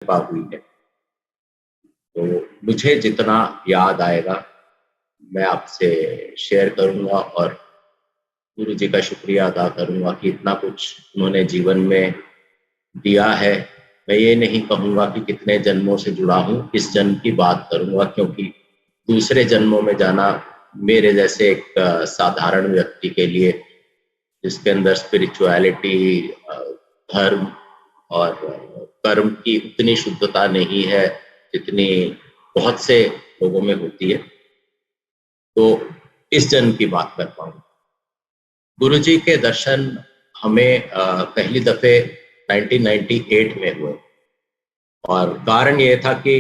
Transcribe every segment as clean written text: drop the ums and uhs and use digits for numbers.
कृपा हुई है। तो मुझे जितना याद आएगा मैं आपसे शेयर करूंगा और गुरुजी का शुक्रिया अदा करूंगा कि इतना कुछ उन्होंने जीवन में दिया है। मैं ये नहीं कहूँगा कि कितने जन्मों से जुड़ा हूँ, इस जन्म की बात करूँगा, क्योंकि दूसरे जन्मों में जाना मेरे जैसे एक साधारण व्यक्ति के लिए, जिसके अंदर स्पिरिचुअलिटी, धर्म और कर्म की उतनी शुद्धता नहीं है जितनी बहुत से लोगों में होती है, तो इस जन्म की बात कर पाऊँ। गुरुजी के दर्शन हमें पहली दफे 1998 में हुए और कारण ये था कि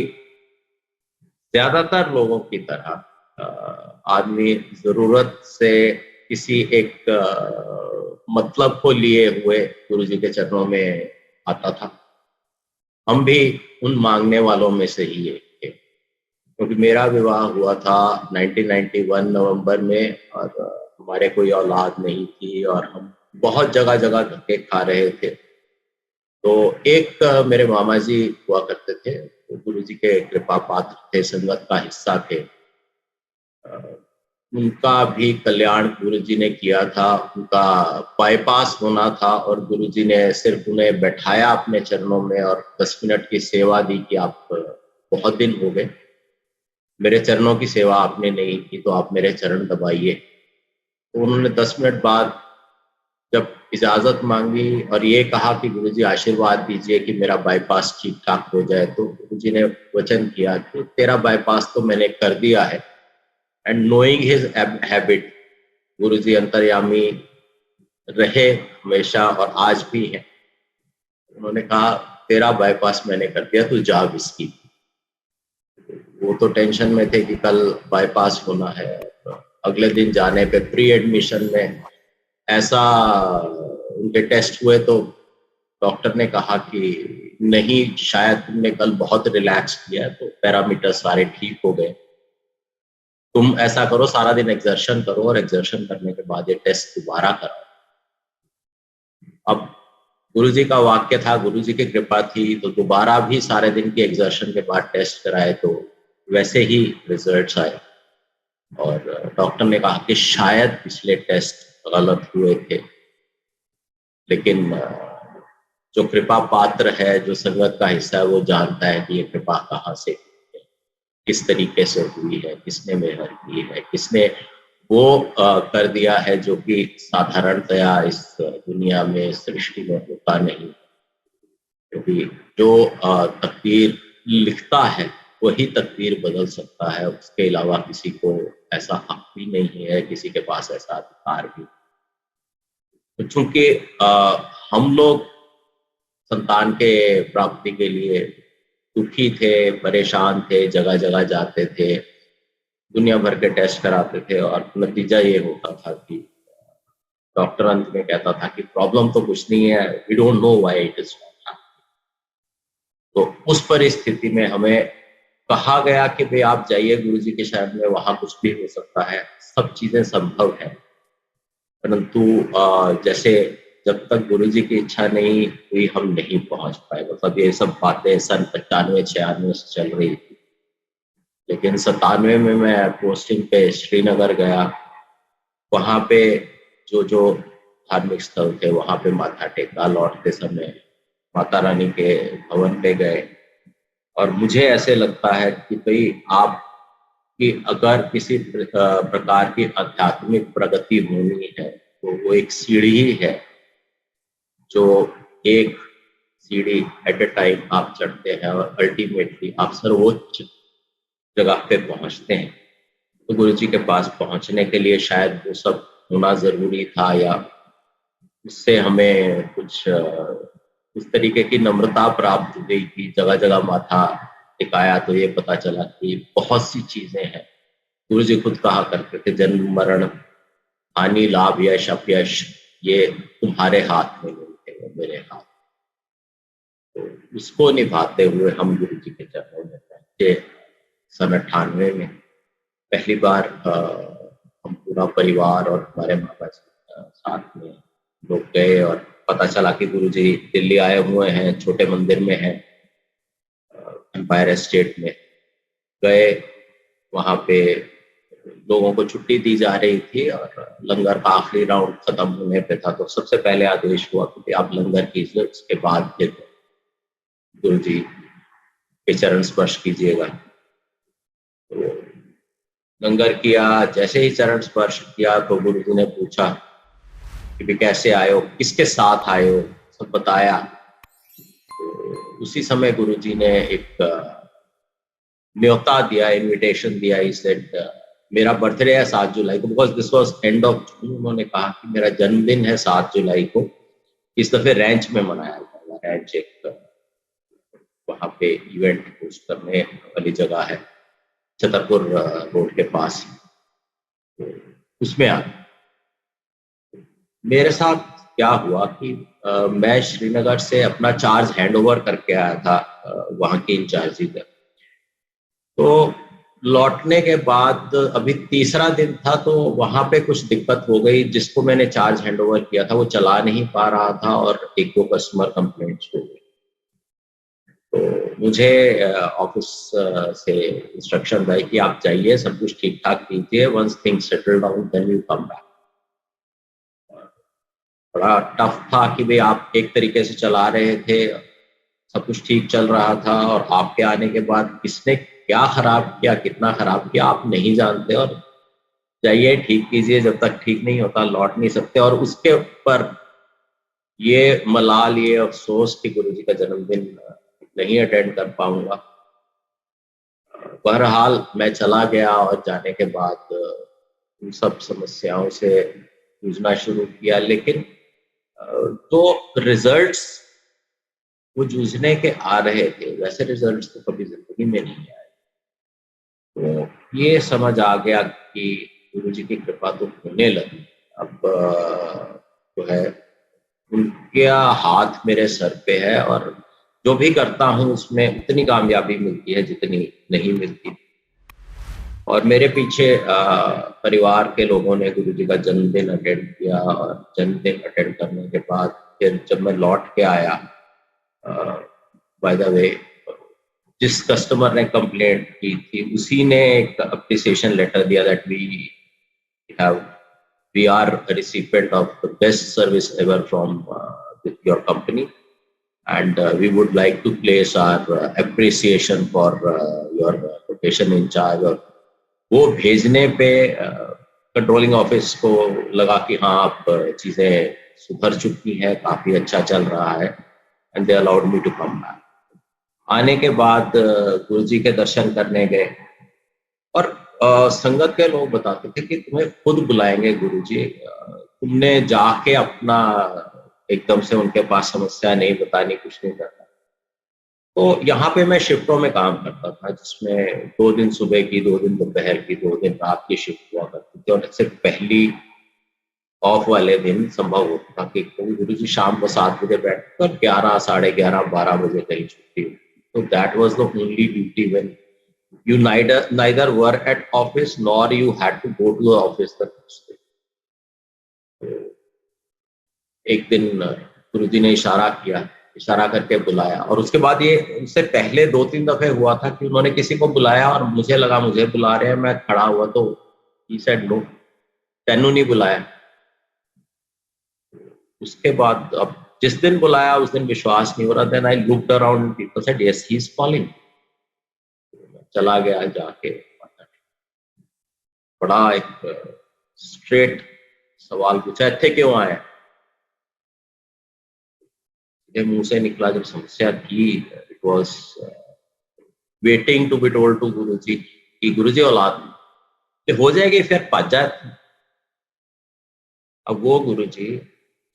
ज्यादातर लोगों की तरह आदमी जरूरत से किसी एक मतलब को लिए हुए गुरुजी के चरणों में आता था। हम भी उन मांगने वालों में से ही एक थे, क्योंकि मेरा विवाह हुआ था 1991 नवंबर में और हमारे कोई औलाद नहीं थी और हम बहुत जगह जगह धक्के खा रहे थे। तो एक मेरे मामा जी हुआ करते थे, तो गुरुजी के कृपा पात्र थे, संगत का हिस्सा थे। उनका भी कल्याण गुरुजी ने किया था। उनका बाईपास होना था और गुरुजी ने सिर्फ उन्हें बैठाया अपने चरणों में और 10 मिनट की सेवा दी कि आप बहुत दिन हो गए, मेरे चरणों की सेवा आपने नहीं की, तो आप मेरे चरण दबाइए। तो उन्होंने 10 मिनट बाद जब इजाजत मांगी और ये कहा कि गुरुजी आशीर्वाद दीजिए कि मेरा बाईपास ठीक ठाक हो जाए, तो गुरुजी ने वचन किया कि तेरा बाईपास तो मैंने कर दिया है। एंड नोइंग हिज हैबिट, गुरुजी अंतर्यामी रहे हमेशा और आज भी है। उन्होंने कहा तेरा बाईपास मैंने कर दिया, तू जा विस्की। वो तो टेंशन में थे कि कल बाईपास होना है। तो अगले दिन जाने पे प्री एडमिशन में ऐसा उनके टेस्ट हुए तो डॉक्टर ने कहा कि नहीं, शायद तुमने कल बहुत रिलैक्स किया है, तो पैरामीटर सारे ठीक हो गए, तुम ऐसा करो सारा दिन एक्सर्शन करो और एक्सर्शन करने के बाद ये टेस्ट दोबारा कराओ। अब गुरुजी का वाक्य था, गुरुजी की कृपा थी, तो दोबारा भी सारे दिन की एक्सर्शन के बाद टेस्ट कराए तो वैसे ही रिजल्ट्स आए और डॉक्टर ने कहा कि शायद पिछले टेस्ट गलत हुए थे, लेकिन जो कृपा पात्र है, जो संगत का हिस्सा है, वो जानता है कि ये कृपा कहाँ से हुई है, किस तरीके से हुई है, किसने मेहनत की है, किसने वो कर दिया है जो कि साधारणतया इस दुनिया में, इस सृष्टि में होता नहीं। क्योंकि जो तकदीर लिखता है वही तकदीर बदल सकता है, उसके अलावा किसी को ऐसा हक भी नहीं है, किसी के पास ऐसा अधिकार भी। तो चूंकि हम लोग संतान के प्राप्ति के लिए दुखी थे, परेशान थे, जगह जगह जाते थे, दुनिया भर के टेस्ट कराते थे और नतीजा ये होता था कि डॉक्टर अंत में कहता था कि प्रॉब्लम तो कुछ नहीं है, we don't know why it is. तो उस परिस्थिति में हमें कहा गया कि भाई आप जाइए गुरुजी के शरण में, वहां कुछ भी हो सकता है, सब चीजें संभव है। परंतु जैसे जब तक गुरुजी की इच्छा नहीं हुई हम नहीं पहुंच पाए। मतलब ये सब बातें सन 95-96 से चल रही थी, लेकिन 97 में मैं पोस्टिंग पे श्रीनगर गया। वहां पे जो धार्मिक स्थल थे वहां पे माथा टेका, लौटते समय माता रानी के भवन पे गए और मुझे ऐसे लगता है कि भाई आप कि अगर किसी प्रकार की आध्यात्मिक प्रगति होनी है तो वो एक सीढ़ी ही है, जो एक सीढ़ी एट ए टाइम आप चढ़ते हैं और अल्टीमेटली आप सर्वोच्च जगह पे पहुंचते हैं। तो गुरुजी के पास पहुंचने के लिए शायद वो सब होना जरूरी था, या उससे हमें कुछ इस तरीके की नम्रता प्राप्त हो गई कि जगह जगह माथा टिकाया तो ये पता चला कि बहुत सी चीजें हैं। गुरुजी खुद कहा करते थे, जन्म मरण, हानि, लाभ, यश, अपयश, ये तुम्हारे हाथ में नहीं थे, वो मेरे हाथ। तो उसको निभाते हुए हम गुरुजी के चरणों में पहुंचे। सन 98 में पहली बार हम पूरा परिवार और हमारे माता जी साथ में लोग गए और पता चला कि गुरुजी दिल्ली आए हुए हैं, छोटे मंदिर में हैं। एम्पायर एस्टेट में गए। वहाँ पे लोगों को छुट्टी दी जा रही थी और लंगर का आखिरी राउंड खत्म होने पे था, तो सबसे पहले आदेश हुआ कि आप लंगर कीजिए, उसके बाद फिर गुरुजी के चरण स्पर्श कीजिएगा। तो लंगर किया, जैसे ही चरण स्पर्श किया तो गुरुजी ने पूछा कि भी कैसे आए हो, किसके साथ आए हो, सब बताया। तो उसी समय गुरुजी ने एक न्योता दिया, इनविटेशन दिया। ही सेड मेरा बर्थडे है 7 जुलाई को, because this was end of June. उन्होंने कहा कि मेरा जन्मदिन है 7 जुलाई को, इस दफे रैंच में मनाया जाएगा। रैंच एक वहाँ पे इवेंट होस्ट करने वाली जगह है, छतरपुर रोड के पास, तो उसमें आ मेरे साथ क्या हुआ कि मैं श्रीनगर से अपना चार्ज हैंड ओवर करके आया था वहाँ की इंचार्जी तक। तो लौटने के बाद अभी तीसरा दिन था, तो वहाँ पे कुछ दिक्कत हो गई। जिसको मैंने चार्ज हैंड ओवर किया था वो चला नहीं पा रहा था और 1-2 कस्टमर कंप्लेंट्स हो गई। तो मुझे ऑफिस से इंस्ट्रक्शन आई कि आप जाइए, सब कुछ ठीक ठाक कीजिए, once things settle down then you come back. बड़ा टफ था कि भाई आप एक तरीके से चला रहे थे, सब कुछ ठीक चल रहा था, और आपके आने के बाद किसने क्या खराब किया, कितना खराब किया आप नहीं जानते, और जाइए ठीक कीजिए, जब तक ठीक नहीं होता लौट नहीं सकते। और उसके ऊपर ये मलाल, ये अफसोस कि गुरुजी का जन्मदिन नहीं अटेंड कर पाऊंगा। बहरहाल मैं चला गया और जाने के बाद उन सब समस्याओं से जूझना शुरू किया, लेकिन जो रिजल्ट्स वो जूझने के आ रहे थे वैसे रिजल्ट्स तो कभी जिंदगी में नहीं आए। तो ये समझ आ गया कि गुरुजी की कृपा तो होने लगी। अब जो है उनके हाथ मेरे सर पे है, और जो भी करता हूँ उसमें उतनी कामयाबी मिलती है जितनी नहीं मिलती। और मेरे पीछे परिवार के लोगों ने गुरुजी का जन्मदिन अटेंड किया, और जन्मदिन अटेंड करने के बाद फिर जब मैं लौट के आया, बाय द वे जिस कस्टमर ने कंप्लेंट की थी उसी ने एक अप्रिसिएशन लेटर दिया that we are a recipient of the best service ever from your company, and we would like to place our appreciation for your location in charge। और वो भेजने पे कंट्रोलिंग ऑफिस को लगा कि हाँ अब चीज़ें सुधर चुकी हैं, काफ़ी अच्छा चल रहा है, and they allowed me to come back. आने के बाद गुरुजी के दर्शन करने गए, और संगत के लोग बताते थे कि तुम्हें खुद बुलाएंगे गुरुजी, तुमने जाके अपना एकदम से उनके पास समस्या नहीं बतानी, कुछ नहीं करना। तो यहाँ पे मैं शिफ्टों में काम करता था, जिसमें 2 दिन सुबह की, 2 दिन दोपहर की, 2 दिन रात की शिफ्ट हुआ करती थी। और सिर्फ पहली ऑफ वाले दिन संभव होता था कि गुरुजी शाम को 7 बजे बैठते और 11, 11:30, 12 बजे कहीं छुट्टी होती। तो that was the only duty when you neither were at office nor you had to go to the office the next day। एक दिन गुरुजी ने इशारा करके बुलाया, और उसके बाद ये उससे पहले 2-3 दफे हुआ था कि उन्होंने किसी को बुलाया और मुझे लगा मुझे बुला रहे हैं, मैं खड़ा हुआ तो he said no, तेनू नहीं बुलाया। उसके बाद अब जिस दिन बुलाया उस दिन विश्वास नहीं हो रहा। Then I looked around and people said yes he is calling। चला गया, जाके बड़ा एक स्ट्रेट सवाल पूछा, इतने क्यों आए? मुंह से निकला जब समस्या थी, it was waiting to be told to Guruji कि गुरुजी औलाद हो जाएगी फिर भज जाए। अब वो गुरुजी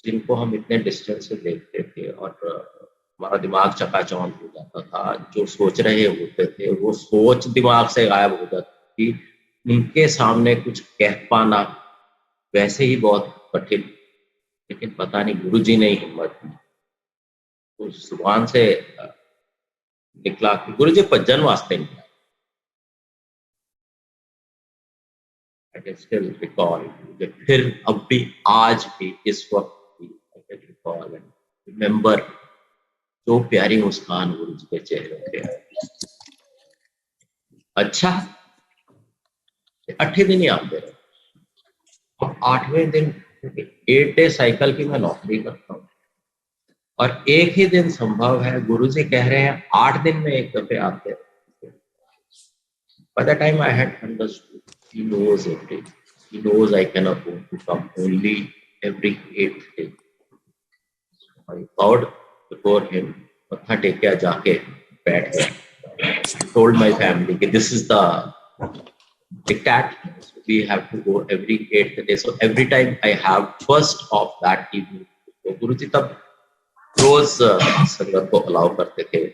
जिनको हम इतने डिस्टेंस से देखते थे और हमारा दिमाग चकाचौंध हो जाता था, जो सोच रहे होते थे वो सोच दिमाग से गायब हो जाती थी, उनके सामने कुछ कह पाना वैसे ही बहुत कठिन। लेकिन पता नहीं गुरुजी ने हिम्मत दी, तो जुबान से निकला कि गुरुजी भजन वास्ते नहीं। I can still recall, फिर अब भी, आज भी, इस वक्त भी I can recall and remember जो प्यारी मुस्कान गुरुजी के चेहरे पे है। अच्छा 8 दिन ही आप दे रहे हो। अब 8वें दिन 8 डे साइकिल की मैं नौकरी करता हूँ और एक ही दिन संभव है, गुरुजी कह रहे हैं 8 दिन में एक दफे आते हैं। By the time I had understood, he knows everything. He knows I can afford to come only every 8th day. I bowed before him, matha tekya jaake बैठ गया. I told my family that this is the diktat. So we have to go every 8th day. So every time I have first of that evening, तो गुरुजी तब रोज संगत को allow करते थे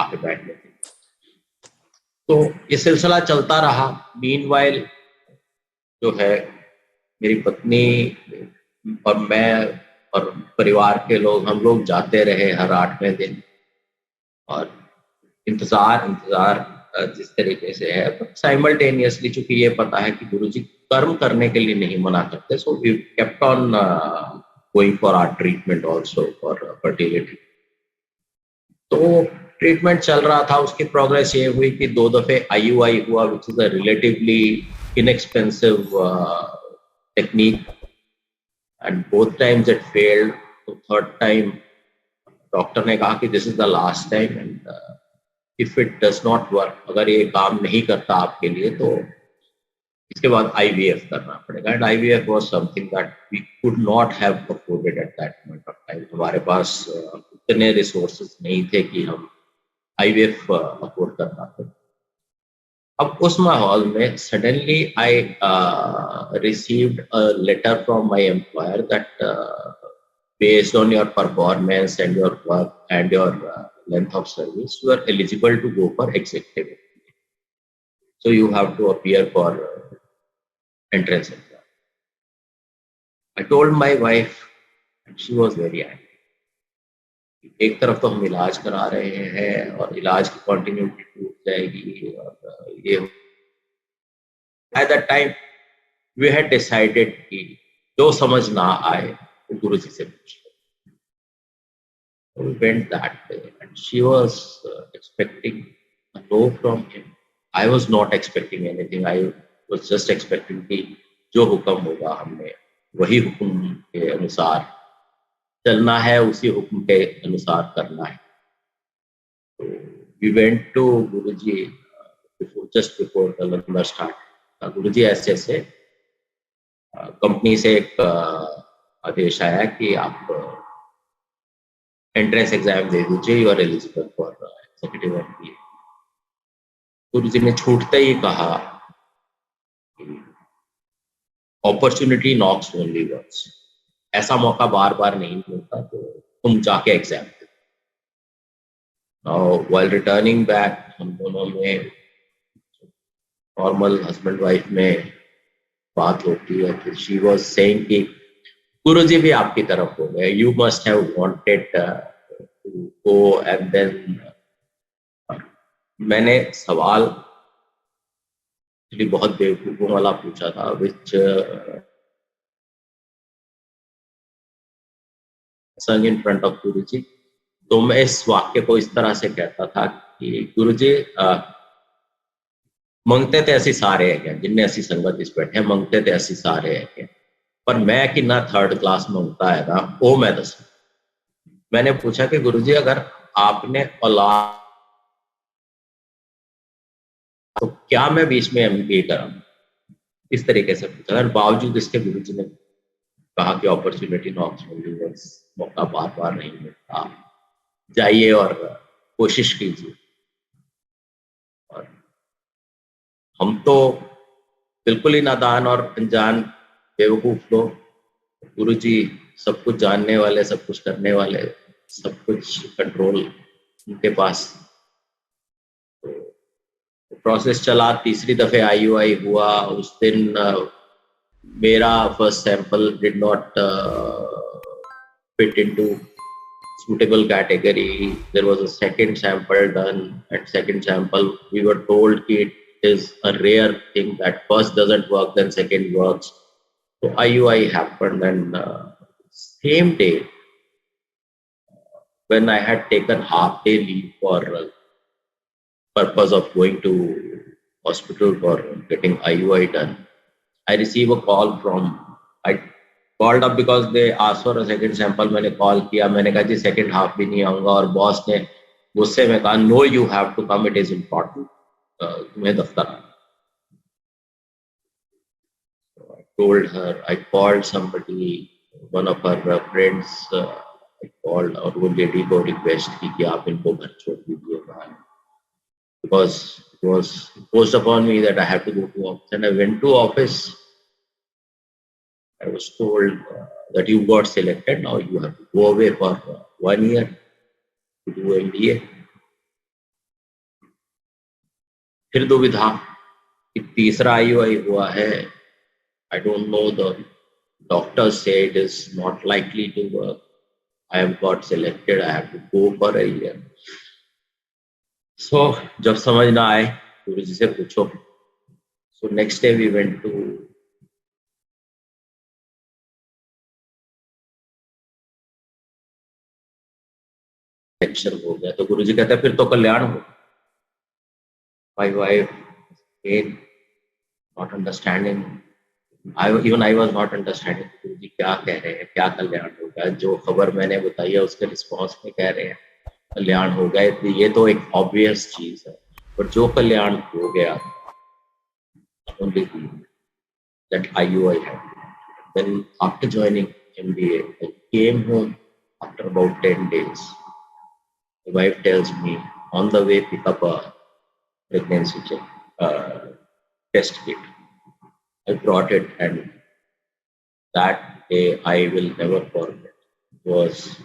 आके बैठने के। तो ये सिलसिला चलता रहा। मीनवाइल जो है मेरी पत्नी और मैं और परिवार के लोग, हम लोग जाते रहे हर 8वें दिन और इंतजार जिस तरीके से है, साइमल्टेनियसली चूंकि ये पता है कि गुरुजी कर्म करने के लिए नहीं मना करते, so we kept on going for our treatment also for fertility. तो ट्रीटमेंट चल रहा था, उसकी प्रोग्रेस ये हुई कि 2 दफे IUI हुआ, which is a relatively inexpensive technique and both times it failed. तो थर्ड टाइम डॉक्टर ने कहा कि this is the last time and if it does not work, अगर ये काम नहीं करता आपके लिए तो इसके बाद IVF करना पड़ेगा। And IVF was something that we could not have afforded at that point of time. हमारे पास उतने रिसोर्सेज नहीं थे कि हम IVF अफोर्ड कर पाते। अब उस माहौल में suddenly I received a letter from my employer that based on your performance and your work and your length of service, you are eligible to go for executive. So you have to appear for entrance exam. I told my wife and she was very angry. एक तरफ तो हम इलाज करा रहे हैं और इलाज की कंटिन्यूटी टूट जाएगी और ये at that time we had decided कि जो समझ ना आए वो गुरुजी से पूछ। We went that way and she was expecting a no from him. I was not expecting anything. I was just expecting कि जो हुक्म होगा हमने वही हुक्म के अनुसार चलना है, उसी हुक्म के अनुसार करना है। तो we went to Guruji just before the lecture start. गुरुजी ऐसे कंपनी से एक आदेश आया कि आप एंट्रेंस एग्जाम दे दीजिए, you are eligible for executive MBA। Guruji ने छूटते ही कहा अपॉर्चुनिटी नॉक्स ओनली वंस, ऐसा मौका बार बार नहीं मिलता, तो तुम जाके एग्जाम दो। नाउ व्हाइल रिटर्निंग बैक हम दोनों में नॉर्मल हस्बैंड वाइफ में बात होती है कि शी वाज सेइंग कि गुरुजी भी आपकी तरफ हो गए, you must have wanted to go. And then मैंने सवाल बहुत बेवकूफों वाला पूछा था, विच संग इन फ्रंट ऑफ गुरुजी। तो मैं इस वाक्य को इस तरह से कहता था कि गुरुजी मंगते थे ऐसी सारे है, जिनने ऐसी संगत इस बैठे मंगते थे ऐसी सारे है, पर मैं कि ना 3rd क्लास मंगता है ना वो मैं दस। मैंने पूछा कि गुरुजी अगर आपने औलाद तो क्या मैं बीच में MBA कराऊं, इस तरीके से पूछा। और बावजूद इसके गुरुजी ने कहा कि अपॉर्चुनिटी नॉक्स ओनली वंस, मौका बार बार नहीं मिलता, जाइए और कोशिश कीजिए। और हम तो बिल्कुल ही नादान और अनजान बेवकूफ लोग, गुरुजी सब कुछ जानने वाले, सब कुछ करने वाले, सब कुछ कंट्रोल उनके पास। तो प्रोसेस चला। तीसरी दफे IUI हुआ। उस दिन मेरा first sample did not fit into suitable category. There was a second sample done. At second sample we were told it is a rare thing that first doesn't work then second works. So IUI happened and same day when I had taken half day leave for purpose of going to hospital for getting IUI done. I receive a call from, I called up because they asked for a second sample. मैंने call किया, मैंने कहा जी second half भी नहीं आऊँगा, और boss ने गुस्से में कहा no, you have to come, it is important, तुम्हें दफ्तर आना. So I told her, I called somebody, one of her friends, I called, और वो lady को request की कि आप इनको घर छोड़ दीजिएगा, because it was imposed upon me that I have to go to office. And I went to office. I was told that you got selected, now you have to go away for 1 year to do MBA. फिर दुविधा कि तीसरा IUI हुआ है. I don't know, the doctors say it is not likely to work. I have got selected, I have to go for a year. So जब समझ ना आए गुरुजी से पूछो. So next day we went to lecture हो गया. तो गुरुजी कहते हैं फिर तो कल्याण हो. My wife again not understanding. I was not understanding. गुरुजी क्या कह रहे हैं, क्या कल्याण होगा. जो खबर मैंने बताई है उसके रिस्पॉन्स में कह रहे हैं कल्याण हो गया. ये तो एक ऑब्वियस चीज है, पर जो कल्याण हो गया only that IUI had. Then after joining MBA, I came home after about 10 days. My wife tells me on the way pick up a pregnancy test kit. I brought it, and that day I will never forget. It was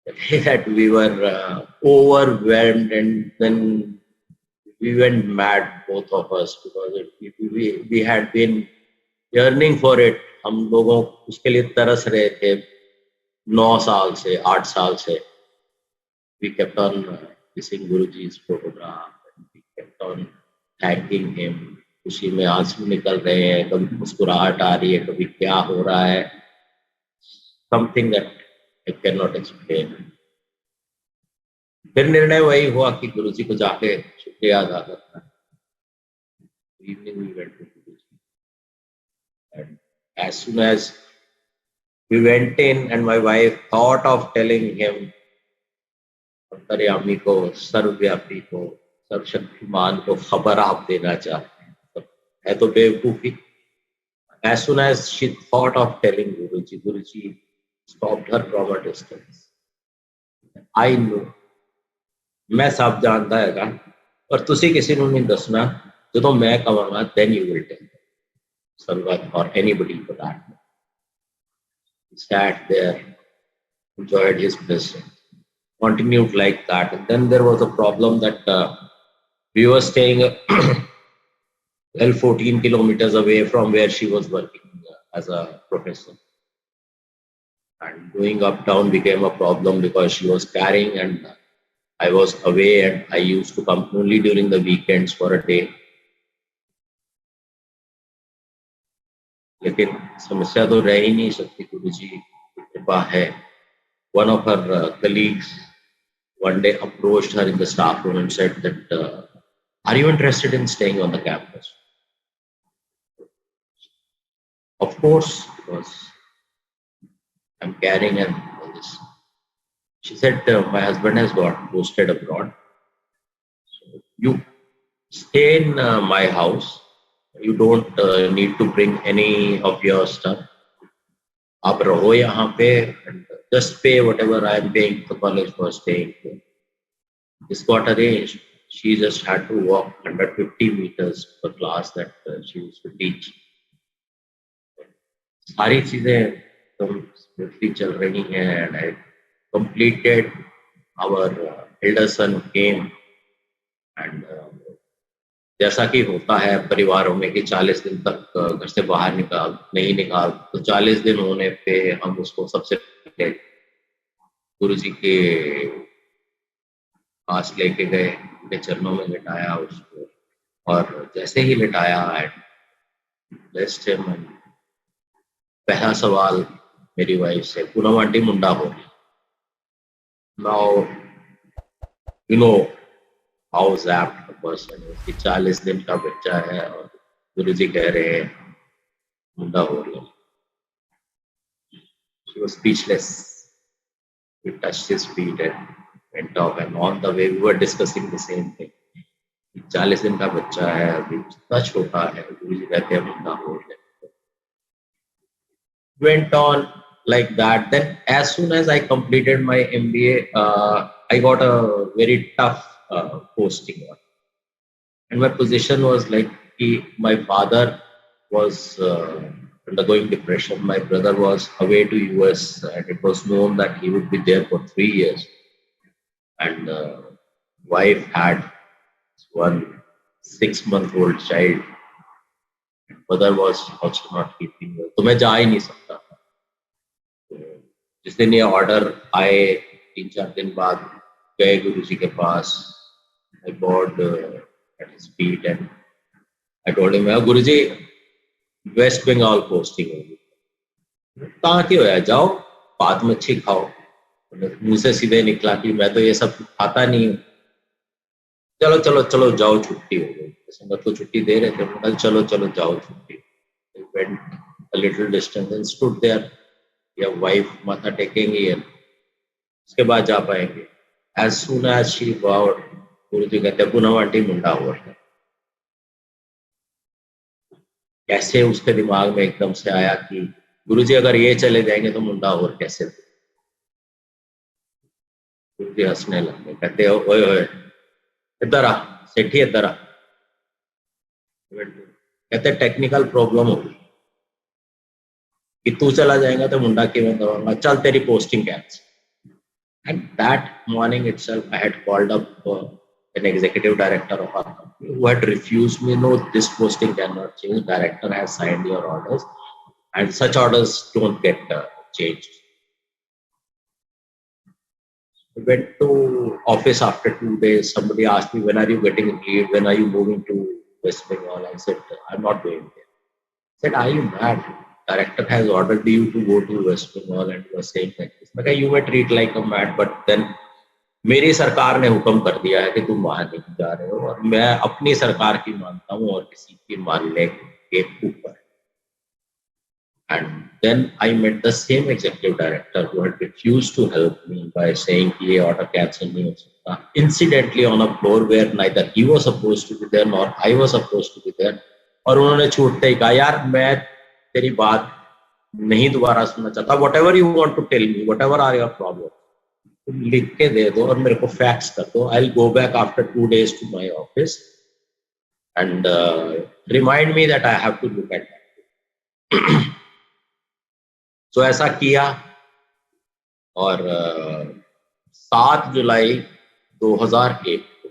the day that we were overwhelmed, and then we went mad, both of us, because we had been yearning for it. हम लोगों उसके लिए तरस रहे थे 9 साल से, 8 साल से. We kept on kissing Guruji's photograph, and we kept on thanking him. खुशी में आंसू निकल रहे हैं, कभी मुस्कुराहट आ रही है, कभी क्या हो रहा है. Something that I cannot explain. फिर निर्णय वही हुआ कि गुरुजी को जाके शुक्रिया अदा करना. Evening we went to Guruji, and as soon as we went in, and my wife thought of telling him, अंतर्यामी को, सर्वव्यापी को, सर्वशक्तिमान को खबर आप देना चाहते हैं, है तो बेवकूफी. As soon as she thought of telling Guruji, Guruji stopped her from a distance. I knew, मैं सब जानता है, पर तुसी किसी को नहीं दसना. जो मैं कहूँगा, then you will tell Sangat or anybody for that. He sat there, enjoyed his blessing, continued like that. And then there was a problem that we were staying 14 kilometers away from where she was working as a professor. And going up down became a problem because she was carrying, and I was away, and I used to come only during the weekends for a day. लेकिन समस्या तो रह ही नहीं सकती. गुरुजी की कृपा है. One of her colleagues one day approached her in the staff room and said that, are you interested in staying on the campus? Of course, because I'm carrying and all this. She said, my husband has got posted abroad. So you stay in my house. You don't need to bring any of your stuff. आप रहो यहाँ पे, and just pay whatever I am paying the college for staying here. This got arranged. She just had to walk 150 meters per class that she used to teach. सारी चीजें एकदम smoothly चल रही हैं, and I completed. Our elder son came, and जैसा कि होता है परिवारों में कि 40 दिन तक घर से बाहर नहीं निकाल, तो 40 दिन होने पे हम उसको सबसे पहले गुरुजी के पास लेके गए, उनके चरणों में लिटाया उसको, और जैसे ही लिटाया blessed him. पहला सवाल मेरी वाइफ से, पूनम आंटी मुंडा हो गया. Now you know how zapped person है, उसकी 40 दिन का बच्चा है और गुरुजी कह रहे हैं मुंडा हो रहा है. She was speechless. We touched his feet and went off, and on the way we were discussing the same thing. 40 दिन का बच्चा है, अभी इतना छोटा है, गुरुजी कहते हैं मुंडा हो रहा है. Went on like that. Then as soon as I completed my MBA, I got a very tough posting, and my position was like my father was undergoing depression, my brother was away to US, and it was known that he would be there for 3 years, and wife had one 6-month-old child. Mother was also not keeping well, तो मैं जा ही नहीं सकता था. जिस दिन ये order आए 3-4 दिन बाद गए गुरुजी के पास. I bowed at his feet and I told him, Guruji West Bengal posting होगी. कहाँ की हो यार, जाओ बाद में अच्छी खाओ. मुंह से सीधे निकला कि मैं तो ये सब खाता नहीं हूँ. चलो चलो चलो जाओ, छुट्टी हो गई. संगत को छुट्टी दे रहे थे, चलो चलो जाओ छुट्टी. Went a little distance and stood there. या वाइफ माथा टेकेंगी है, उसके बाद जा पाएंगे. As soon as she bowed, गुरुजी कहते हैं पुनः आंटी मुंडा हो रहा है. कैसे उसके दिमाग में एकदम से आया कि गुरुजी अगर ये चले जाएंगे तो मुंडा और कैसे. गुरुजी हंसने लगे, कहते हो ओए ओए इधर आ, सेठी इधर आ. कहते टेक्निकल प्रॉब्लम होगी कि तू चला जाएगा तो मुंडा क्यों दबाऊंगा, चल तेरी posting cancel. And that morning itself I had called up an executive director of our company who had refused me. No, this posting cannot change. Director has signed your orders, and such orders don't get changed. I went to office after 2 days. Somebody asked me, when are you getting leave? When are you moving to West Bengal? I said, I'm not going there. I said, are you mad? Director has ordered you to go to West Bengal and you are saying like this. Okay, you may treat like a mad, but then मेरी सरकार ने हुक्म कर दिया है कि तुम वहां नहीं जा रहे हो, और मैं अपनी सरकार की मानता हूं और किसी की मानने के ऊपर. And then I met the same executive director who had refused to help me by saying कि ये ऑर्डर कैंसिल नहीं हो सकता. Incidentally on a floor where neither he was supposed to be there nor I was supposed to be there. और उन्होंने छूटते ही कहा, यार मैं तेरी बात नहीं दोबारा सुनना चाहता. Whatever you want to tell me, whatever are your problem, तुम लिख के दे दो और मेरे को फैक्स कर दो. I will go back after 2 days to my office and remind me that I have to look at that. So ऐसा किया और 7 जुलाई 2001 को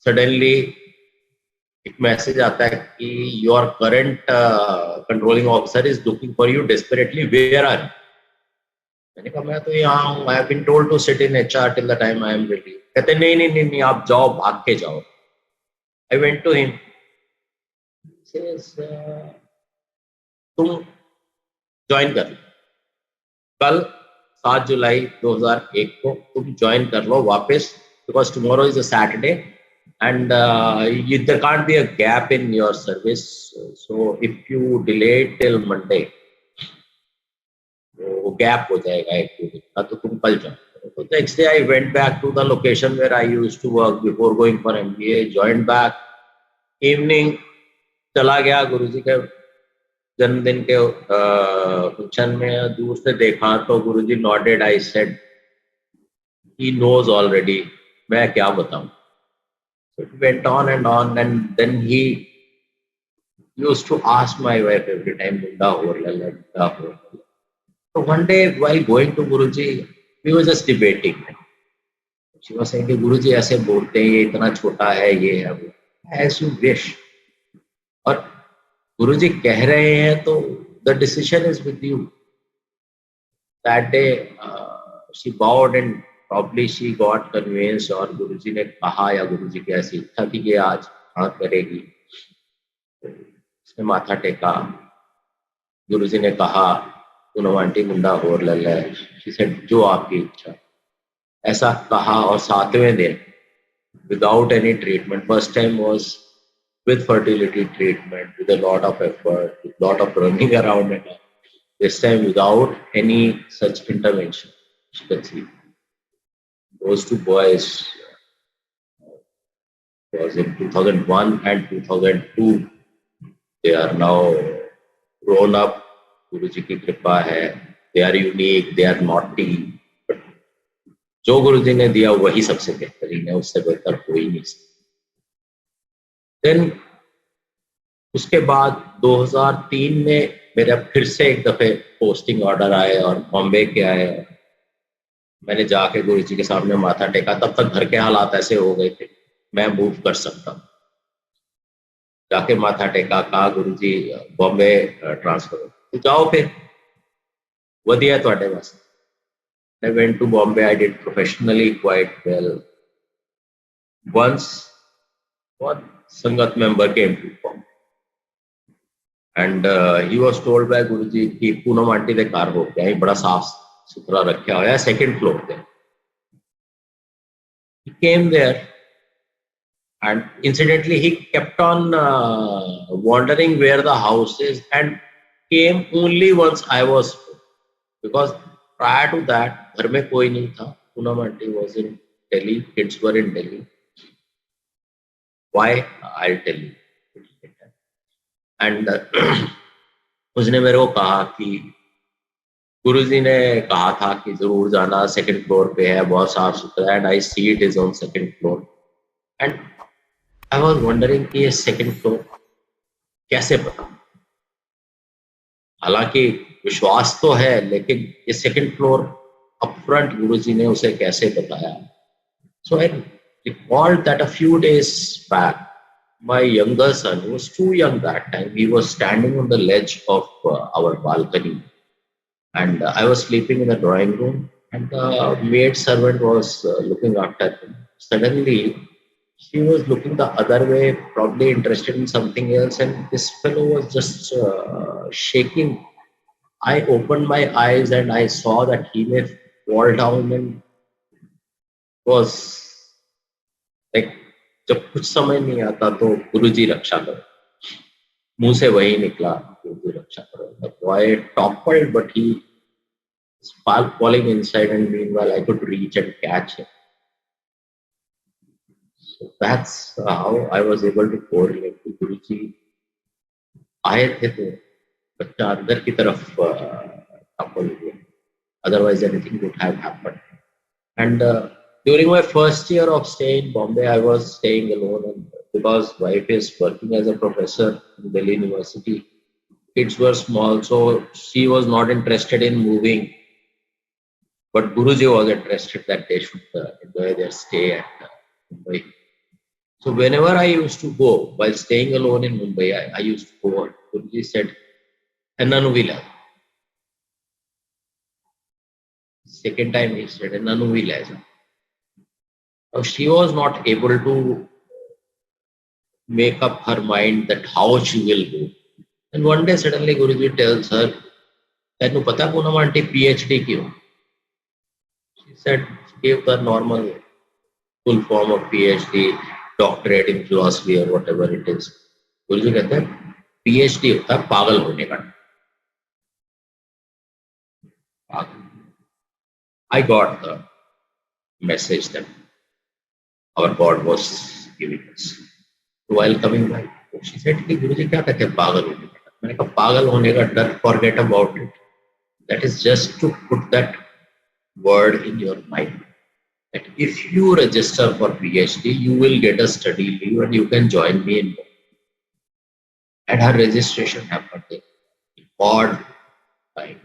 सडनली एक मैसेज आता है कि your current controlling officer is looking for you desperately, where are you. मैंने कहा मैं तो यहाँ हूँ. I have been told to sit in HR till the time I am ready. कहते नहीं नहीं नहीं नहीं आप जाओ, भाग के जाओ. I went to him. तुम ज्वाइन कर लो कल 7 जुलाई 2001 को, तुम ज्वाइन कर लो वापस, because tomorrow is a Saturday and there can't be a gap in your service. So if you delay till Monday वो गैप हो जाएगा 1-2 दिन का, तो तुम कल जाओ. तो next day I went back to the location where I used to work before going for MBA. Joined back. Evening चला गया गुरुजी के जन्मदिन के फंक्शन में. दूर से देखा तो Guruji nodded. I said he knows already. मैं क्या बताऊं. It went on and then he used to ask my wife every time, "Munda ho lalla, munda ho lalla." So one day while going to Guruji, we were just debating. She was saying, "Guruji ऐसे बोलते हैं, ये इतना छोटा है, ये है वो." As you wish. और गुरुजी कह रहे हैं तो the decision is with you. That day she bowed and probably she got convinced, और गुरुजी ने कहा या गुरुजी की ऐसी इच्छा थी कि आज हाँ करेगी. उसने माथा टेका. गुरुजी ने कहा, "तुम आंटी मुंडा हो लल्ला." She said, जो आपकी इच्छा. ऐसा कहा और 7वें दिन without any treatment, first time was with fertility treatment, with a lot of effort, with lot of running around, and this time without any such intervention. You can see those two boys was in 2001 and 2002. They are now grown up. Guruji की कृपा है. They are unique. They are naughty. But जो गुरुजी ने दिया वही सबसे बेहतरीन है. उससे बेहतर कोई नहीं. Then उसके बाद 2003 में मेरा फिर से एक दफे पोस्टिंग ऑर्डर आए और बॉम्बे के आए. मैंने जाके गुरुजी के सामने माथा टेका. तब तक घर के हालात ऐसे हो गए थे मैं मूव कर सकता हूँ. जाके माथा टेका, कहा गुरुजी बॉम्बे ट्रांसफर हो तो जाओ फिर वधिया तुहाडे वास्ते. I went to Bombay. I did professionally quite well. Once one Sangat member came to Bombay and he was told by Guruji कि पूनम आंटी दे घर हो गया, बड़ा साफ सुथरा रखा हुआ है, second floor पे. He came there and incidentally he kept on wondering where the house is and came only once I was home, because prior to that घर में कोई नहीं था. Poonam aunty was in Delhi, kids were in Delhi. Why? I'll tell you. And उसने मेरे को कहा कि गुरुजी ने कहा था कि जरूर जाना, सेकंड फ्लोर पे है, बहुत साफ सुथरा है. And I see it is on second floor and I was wondering कि ये सेकंड फ्लोर कैसे पता. हालांकि विश्वास तो है, लेकिन ये सेकंड फ्लोर अपफ्रंट गुरुजी ने उसे कैसे बताया. सो आई recalled that a few days back my younger son, who was too young that time, he was standing on the ledge of our balcony and I was sleeping in the drawing room and the maid servant was looking after him. Suddenly she was looking the other way, probably interested in something else, and this fellow was just shaking. I opened my eyes and I saw that he may fall down and was like, जब कुछ समझ नहीं आता तो गुरुजी रक्षा करो, मुंह से वही निकला, गुरुजी रक्षा करो. The boy toppled, but he was falling inside, and meanwhile I could reach and catch him. So that's how I was able to correlate to Guruji. आए थे तो बच्चा अंदर की तरफ topple हुआ, otherwise anything would have happened. And during my first year of stay in Bombay, I was staying alone, and because wife is working as a professor in Delhi University, kids were small, so she was not interested in moving. But Guruji was interested that they should enjoy their stay at Mumbai. So whenever I used to go, while staying alone in Mumbai, I used to go. Guruji said, "Nanu will have." Second time he said, "Nanu will have." Now she was not able to make up her mind that how she will go. And one day suddenly Guruji tells her, "Tenu pata Poonam aunty PhD kyun?" She said, "Give the normal full form of PhD, doctorate in philosophy or whatever it is." Guruji कहते हैं PhD होता है पागल होने का. I got the message that our God was giving us. So while coming back, she said कि गुरुजी क्या कहते हैं पागल होने का. मैंने कहा पागल होने का डर, forget about it. That is just to put that word in your mind. That if you register for PhD, you will get a study leave and you can join me in. And her registration happened in odd time,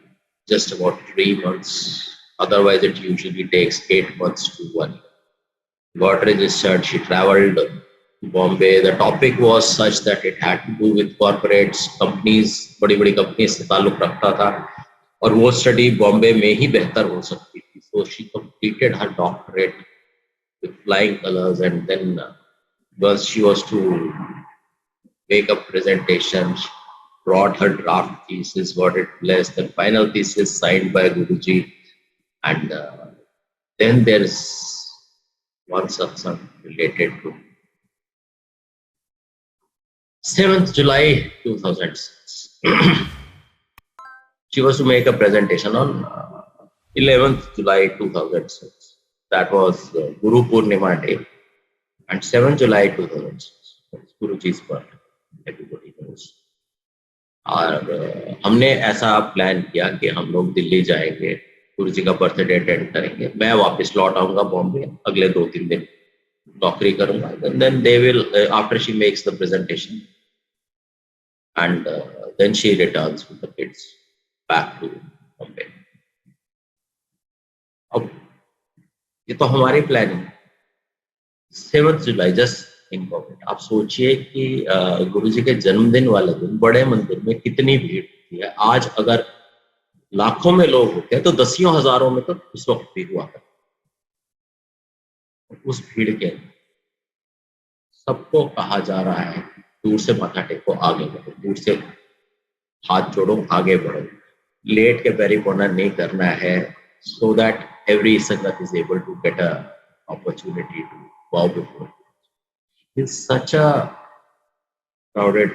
just about 3 months. Otherwise, it usually takes 8 months to 1 year. Got registered, she traveled to Bombay. The topic was such that it had to do with corporates, companies, बड़ी-बड़ी companies से ताल्लुक रखता था और वो study Bombay में ही बेहतर हो सकती थी. So she completed her doctorate with flying colors, and then once she was to make a presentation, she brought her draft thesis, got it blessed, the final thesis signed by Guruji, and Then there is one satsang related to 7th July 2006. She was to make a presentation on 11th July 2006. That was Guru Purnima day. And 7th July 2006 was Guruji's birthday. Everybody knows. और हमने ऐसा plan किया कि हम लोग दिल्ली जाएंगे, गुरुजी का birthday attend करेंगे, मैं वापस लौट आऊंगा बॉम्बे, अगले 2-3 दिन नौकरी करूंगा. Then they will, after she makes the presentation, and then she returns with the kids back to Bombay. अब ये तो हमारी प्लानिंग. 7th जुलाई जस्ट इनकॉर्पोरेट. आप सोचिए कि गुरुजी के जन्मदिन वाले दिन बड़े मंदिर में कितनी भीड़ होती है. आज अगर लाखों में लोग होते हैं तो दसियों हजारों में तो उस वक्त भी हुआ करता. उस भीड़ के सबको कहा जा रहा है दूर से माथा टेको, आगे बढ़ो, दूर से हाथ जोड़ो, आगे बढ़ो, लेट के पैरी पड़ना नहीं करना है, so that every sangat is able to get a opportunity to bow before. It's such a crowded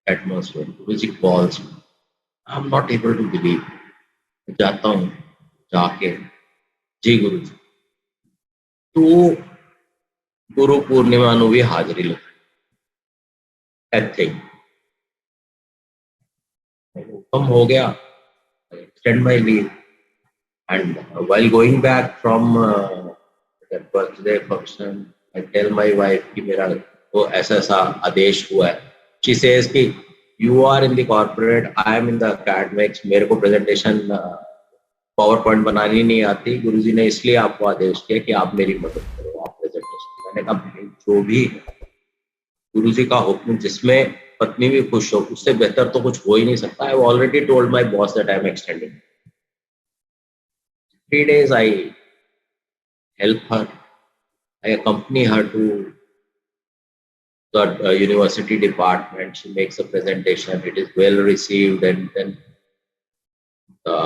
atmosphere. Guruji calls me. I'm not able to believe. जाता हूँ, जाके जी गुरुजी तू गुरु पूर्णिमा ਨੂੰ ਵੀ ਹਾਜ਼ਰੀ ਲਗਾ ਇੱਥੇ हुक्म हो गया. Extend my leave. And while going back from that birthday function, I tell my wife कि मेरा वो ऐसा ऐसा आदेश हुआ है. She says कि you are in the corporate, I am in the academics, मेरे को presentation PowerPoint बनानी नहीं आती, गुरुजी ने इसलिए आपको आदेश किया कि आप मेरी मदद करो, आप presentation. मैंने कहा जो भी गुरुजी का हुक्म जिसमें पत्नी भी खुश हो, उससे बेहतर तो कुछ हो ही नहीं सकता. I have already told my boss that I am extending. 3 days I help her. I accompany her to the university department. She makes a presentation. It is well received, and then the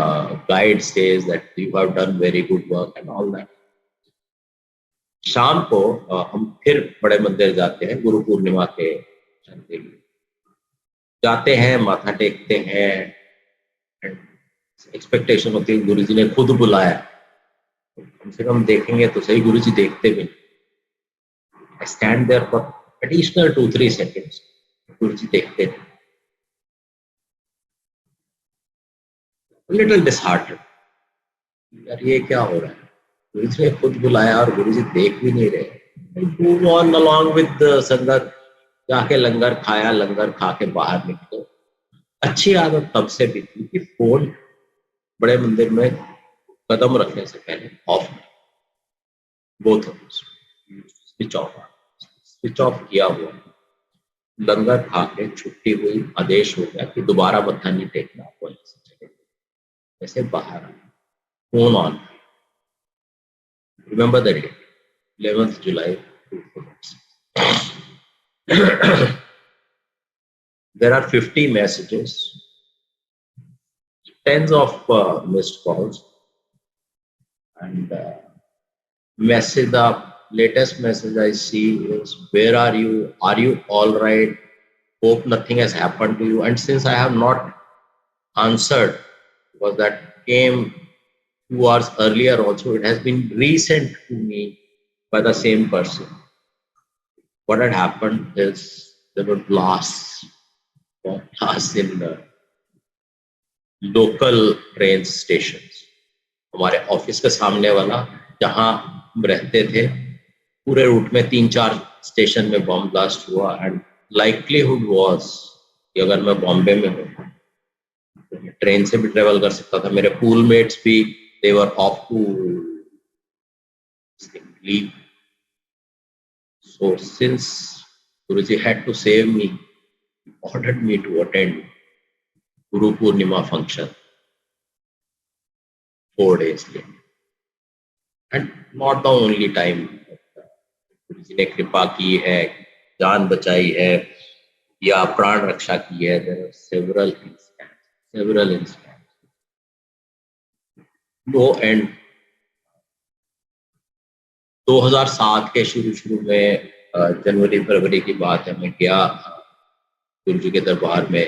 guide says that you have done very good work and all that. शाम को हम फिर बड़े मंदिर जाते हैं गुरु पूर्णिमा के के लिए. जाते हैं, माथा टेकते हैं. एक्सपेक्टेशन होती है गुरुजी ने खुद बुलाया, कम से कम देखेंगे तो सही. गुरुजी देखते भी. I stand there for additional 2-3 seconds. गुरुजी देखते हैं. Little disheartened. यार ये क्या हो रहा है? गुरुजी ने खुद बुलाया और गुरुजी देख भी नहीं रहे. Move on along with the संगत. जाके लंगर खाया, लंगर खा के बाहर निकले. अच्छी आदत तब से भी थी कि फोन बड़े मंदिर में कदम रखने से पहले ऑफ, बोथ स्विच ऑफ किया हुआ. लंगर खा के छुट्टी हुई, आदेश हो गया कि दोबारा मत्था नहीं टेकना, आपको यहाँ से चले ऐसे बाहर आए. Phone on. Remember the date 11th July 2006. There are 50 messages, tens of missed calls, and message. The latest message I see is, where are you? Are you all right? Hope nothing has happened to you. And since I have not answered, because that came 2 hours earlier also, it has been resent to me by the same person. What had happened is there were blasts in the local train stations. हमारे office के सामने वाला जहाँ हम रहते थे, पूरे root में 3-4 स्टेशन में बॉम्ब ब्लास्ट हुआ. एंड लाइकलीहुड वाज कि अगर मैं बॉम्बे में हूँ तो मैं ट्रेन से भी ट्रेवल कर सकता था. मेरे पूलमेट्स भी they were off to leave. So since Guruji had to save me, he ordered me to attend Guru Purnima function 4 days later. And not the only time Guruji ने कृपा की है, जान बचाई है या प्राण रक्षा की है. There are several instances. No end 2007 के शुरू में जनवरी फरवरी की बात है, मैं गया गुरुजी के दरबार में,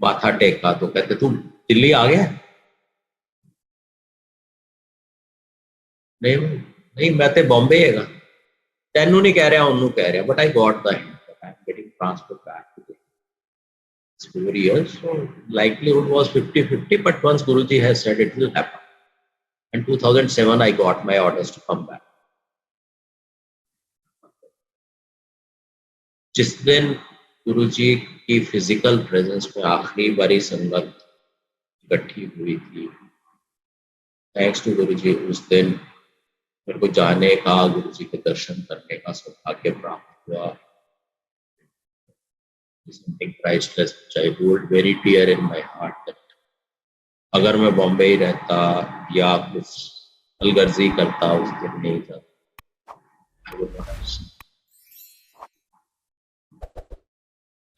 माथा टेका तो कहते तू दिल्ली आ गया? नहीं नहीं, मैं तो बॉम्बे हैगा। तेनू नहीं कह रहा, उन्होंने कह रहा, but I got the hint that I'm getting transferred back to the 4 years, so likelihood was 50-50, but once Guruji has said it will happen. In 2007 I got my orders to come back. जिस दिन गुरुजी की physical presence में आखिरी बारी संगत इकट्ठी हुई थी, थैंक्स टू गुरुजी, उस दिन मेरे को जाने का, गुरुजी के दर्शन करने का सौभाग्य प्राप्त हुआ। Something priceless which I hold very dear in my heart, that अगर मैं बॉम्बे ही रहता या कुछ अलगर्जी करता उस दिन नहीं जाता।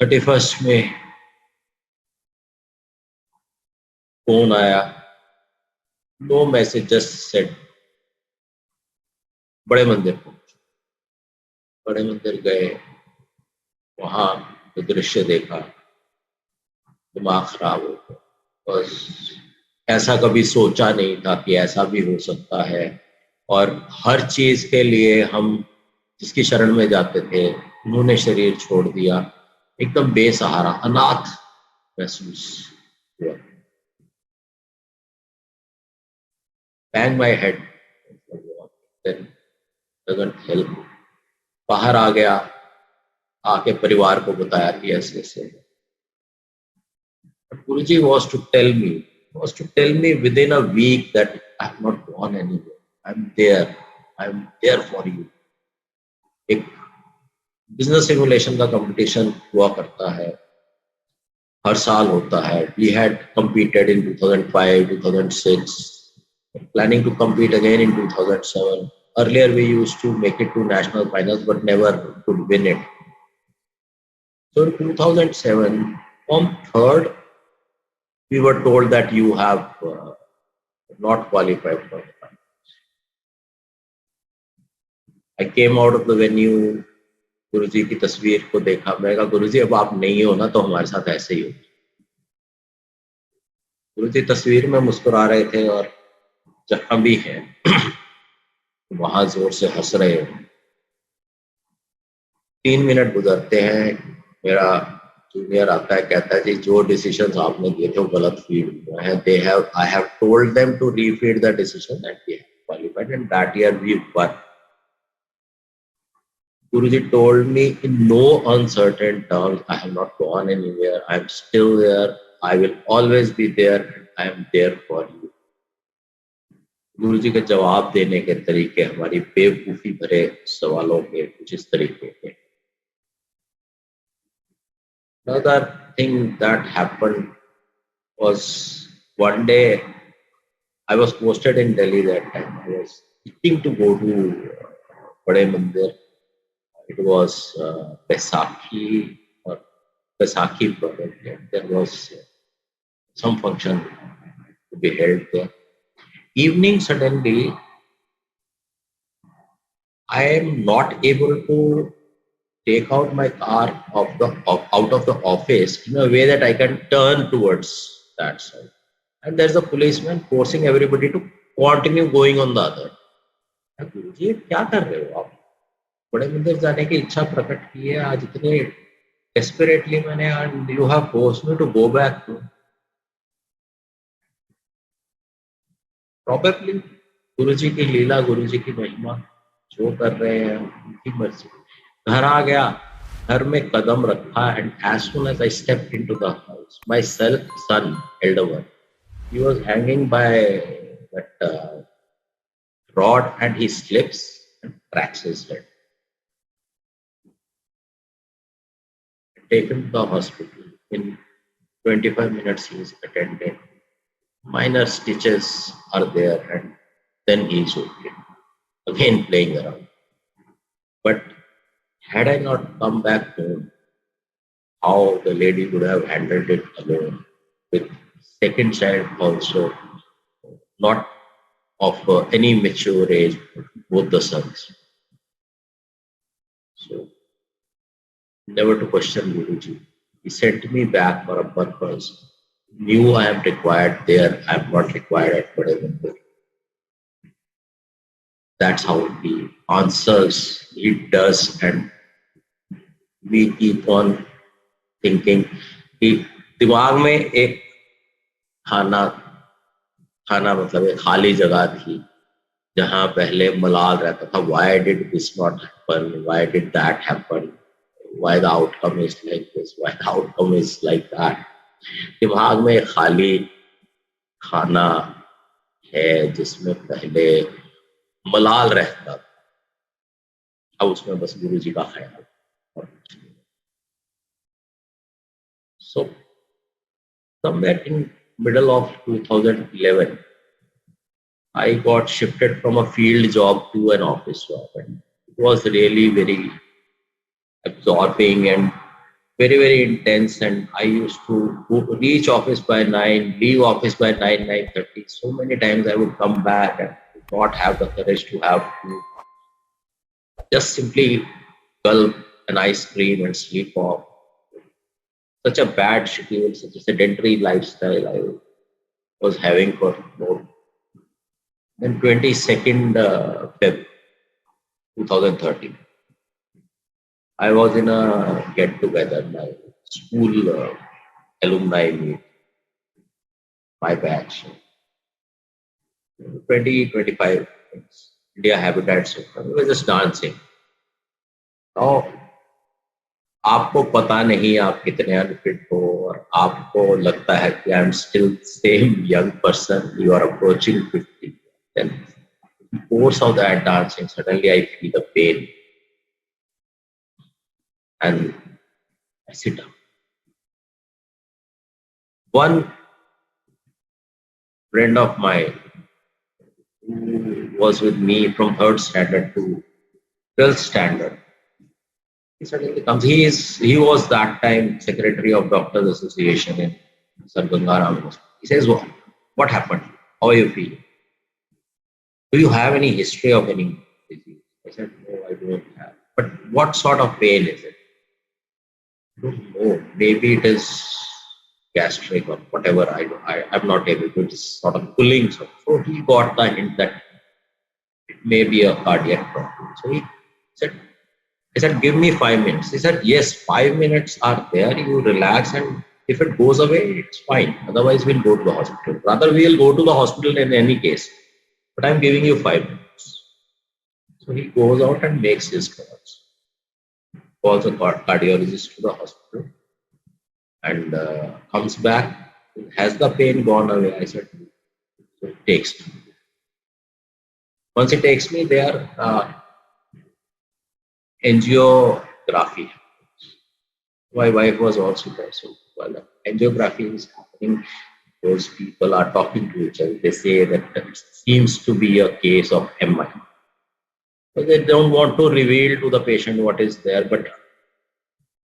31st में फोन आया, नो मैसेज, जस्ट सेड बड़े मंदिर पहुंचे। बड़े मंदिर गए, वहां तो दृश्य देखा, दिमाग खराब हो गया। बस ऐसा कभी सोचा नहीं था कि ऐसा भी हो सकता है, और हर चीज के लिए हम जिसकी शरण में जाते थे उन्होंने शरीर छोड़ दिया। एकदम बेसहारा, अनाथ महसूस हुआ। Bang my head, doesn't help. बाहर आ गया, आके परिवार को बताया कि ऐसे ऐसे। Guruji was to tell me within a week that I have not gone anywhere. I'm there for you. एक बिजनेस सिमुलेशन का कंपटीशन हुआ करता है, हर साल होता है। We had competed in 2005, 2006, planning to compete again in 2007. Earlier we used to make it to national finals but never could win it. So in 2007, from third, we were told that you have not qualified for the finals. I came out of the venue, गुरुजी की तस्वीर को देखा, मैं कहा गुरुजी अब आप नहीं हो ना तो हमारे साथ ऐसे ही हो। गुरुजी तस्वीर में मुस्कुरा रहे थे और जहां भी है वहां जोर से हंस रहे हो। 3 मिनट गुजरते हैं, मेरा जूनियर आता है, कहता है जी जो डिसीजंस आपने दिए थे वो गलत फीड हुए हैं। I have told them to refeed the decision and we have qualified and that year we won. Guruji told me in no uncertain terms, I have not gone anywhere, I am still there, I will always be there, I am there for you. गुरुजी के जवाब देने के तरीके हमारी बेवकूफी भरे सवालों के कुछ इस तरीके के। Another thing that happened was one day I was posted in Delhi that time. I was itching to go to Bade Mandir. It was Baisakhi or Baisakhi project. There was some function to be held there. Evening, suddenly, I am not able to take out my car out of the office in a way that I can turn towards that side. And there's a policeman forcing everybody to continue going on the other. गुरुजी क्या कर रहे हो आप? बड़े मंदिर जाने की इच्छा प्रकट की है आज इतने desperately मैंने, and you have forced me to go back to. Probably गुरुजी की लीला, गुरुजी की महिमा, जो कर रहे हैं उनकी मर्जी। घर आ गया, घर में कदम रखा, and as soon as I stepped into the house, my son, elder one, he was hanging by that rod and he slips and cracks his head. Taken to the hospital. In 25 minutes he is attended. Minor stitches are there and then he is okay. Again playing around. But had I not come back home, how the lady would have handled it alone with second child also, not of any mature age, both the sons. So never to question Guruji. He sent me back for a purpose. Knew I am required there. I am not required at whatever. That's how he answers. He does, and we keep on thinking. कि दिमाग में एक खाना मतलब एक खाली जगह थी जहां पहले मलाल रहता था. Why did this not happen? Why did that happen? Why the outcome is like this? Why the outcome is like that? दिमाग में खाली खाना है जिसमें पहले मलाल रहता था. अब उसमें बस गुरुजी का ख्याल. So somewhere in middle of 2011, I got shifted from a field job to an office job, and it was really very absorbing and very intense. And I used to reach office by 9, leave office by 9:30. So many times I would come back and not have the courage to have to just simply gulp an ice cream and sleep off. Such a bad schedule, such a sedentary lifestyle I was having for more. Then 22nd Feb 2013, I was in a get-together, my school alumni meet, my batch, 20-25 India Habitat Center. We were just dancing. Now, आपको पता नहीं आप कितने unfit हो और आपको लगता है कि I am still same young person. You are approaching 50. Then in the course of that dancing, suddenly I feel the pain and I sit down. One friend of mine who was with me from 3rd standard to 12th standard, he suddenly comes. He was that time secretary of Doctors Association in Sir Gangaram. He says, what happened? How are you feeling? Do you have any history of any disease? I said, no, I don't have. But what sort of pain is it? I don't know. Maybe it is gastric or whatever. I'm not able to. It's sort of pulling. So he got the hint that it may be a cardiac problem. So he said, I said, give me 5 minutes. He said, yes, 5 minutes are there. You relax, and if it goes away, it's fine. Otherwise, we'll go to the hospital. Rather, we'll go to the hospital in any case. But I'm giving you 5 minutes. So he goes out and makes his calls. Calls a cardiologist to the hospital and comes back. Has the pain gone away? I said, so it takes me. Once he takes me there, angiography. My wife was also there. So while the angiography is happening, those people are talking to each other. They say that it seems to be a case of MI. So they don't want to reveal to the patient what is there. But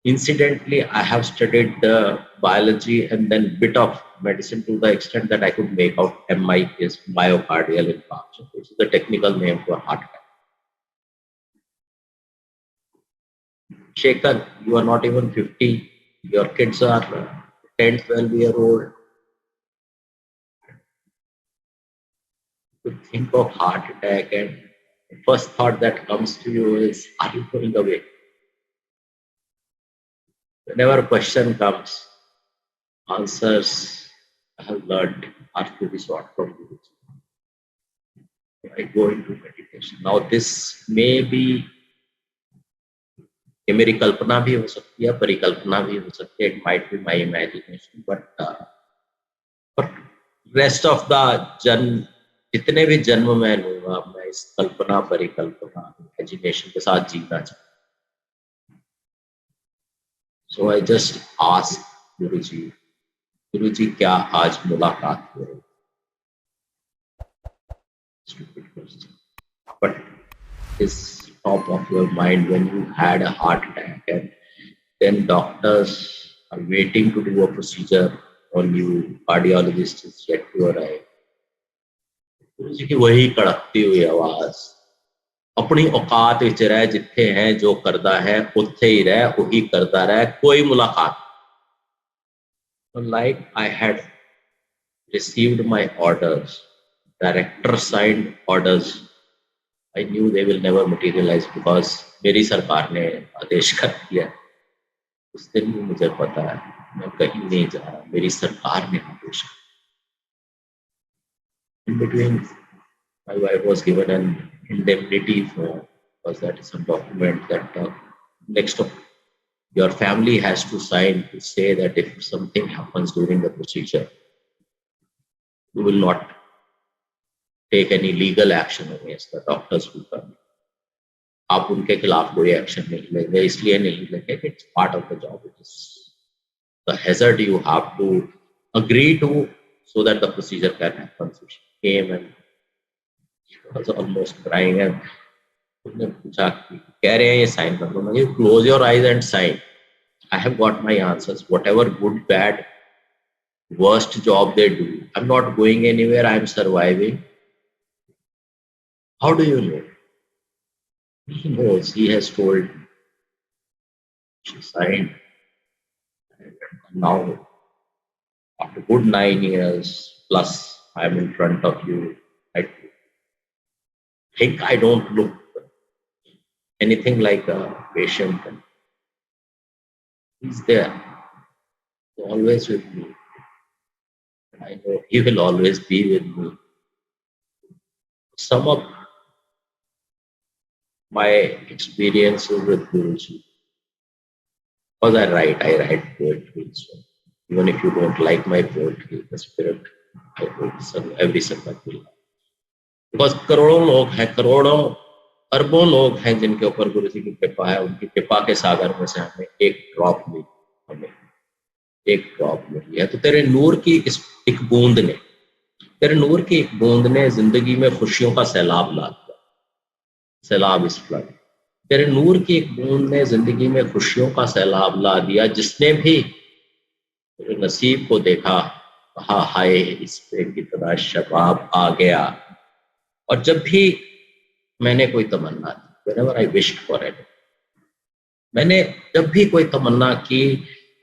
incidentally, I have studied the biology and then bit of medicine to the extent that I could make out MI is myocardial infarction, which is the technical name for heart attack. Shekhar, you are not even 50. Your kids are 10, 12-year-old. To think of heart attack, and the first thought that comes to you is, are you going away? Whenever a question comes, answers I have learned are to be sought from Guruji. I go into meditation. Now this may be ये मेरी कल्पना भी हो सकती है, परिकल्पना भी हो सकती है. It might be my imagination, but rest of the जन्म, जितने भी जन्म मैं लूंगा, मैं इस कल्पना, परिकल्पना, imagination के साथ जीना चाहता. So I just asked Guruji, Guruji, क्या आज मुलाकात हो रही? Stupid question. But is top of your mind when you had a heart attack and then doctors are waiting to do a procedure on you, cardiologist is yet to arrive. गुरुजी की वही कड़कती हुई आवाज, अपनी औकात विच रह, जिथे है जो करदा है उत्थे ही रह, वही करदा रह, कोई मुलाकात। Like I had received my orders, director signed orders, I knew they will never materialize because मेरी सरकार ने आदेश कर दिया। उस दिन भी मुझे पता है मैं कहीं नहीं जा रहा, मेरी सरकार ने आदेश किया। In between, my wife was given an indemnity form, because that is a document that next of your family has to sign to say that if something happens during the procedure, you will not take any legal action against the doctors who come. आप उनके खिलाफ कोई action नहीं लेंगे, इसलिए नहीं लेंगे कि it's part of the job. It is the hazard you have to agree to so that the procedure can happen. So she came and she was almost crying and उसने पूछा कह रहे हैं ये साइन कर दो। मैं close your eyes and sign. I have got my answers. Whatever good, bad, worst job they do, I'm not going anywhere. I'm surviving. How do you know? He knows. He has told me. She signed. And now, after good 9 years plus, I'm in front of you. I think I don't look anything like a patient. He's there, always with me. I know he will always be with me. Sum up my experiences with Guruji. Because I write poetry. So even if you don't like my poetry, the spirit, I hope every Sangat will. Because करोड़ों लोग हैं, करोड़ों अरबों लोग हैं जिनके ऊपर गुरुजी की कृपा है। उनकी कृपा के सागर में से हमें एक ड्रॉप मिली है। तो तेरे नूर की इस एक बूंद ने जिंदगी में खुशियों का सैलाब ला दिया। सैलाब इस फ्लड, तेरे नूर की एक बूंद ने जिंदगी में खुशियों का सैलाब ला दिया। जिसने भी तेरे नसीब को देखा कहा हाय इस पे कितना शबाब आ गया। और जब भी मैंने कोई तमन्ना की, whenever I wished for it, मैंने जब भी कोई तमन्ना की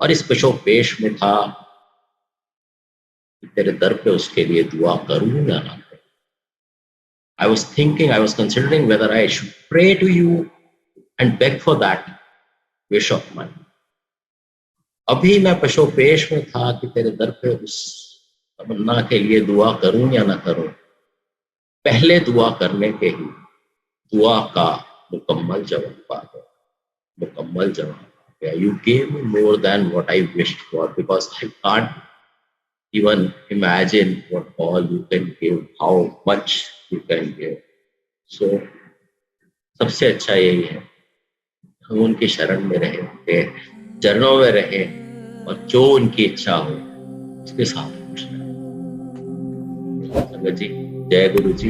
और इस पेश में था कि तेरे दर पे उसके लिए दुआ करूं या ना करूं। I was considering whether I should pray to you and beg for that wish of mine. अभी मैं पेश में था कि तेरे दर पे उस तमन्ना के लिए दुआ करूं या ना करूं। पहले दुआ करने के ही दुआ का मुकम्मल जवाब आ गया। You gave me more than what I wished for, because I can't even imagine what all you can give, how much you can give. So सबसे अच्छा यही है हम उनकी शरण में रहे, उनके चरणों में रहे और जो उनकी इच्छा हो उसके साथ खुश रहे। संगत जी, जय गुरु जी।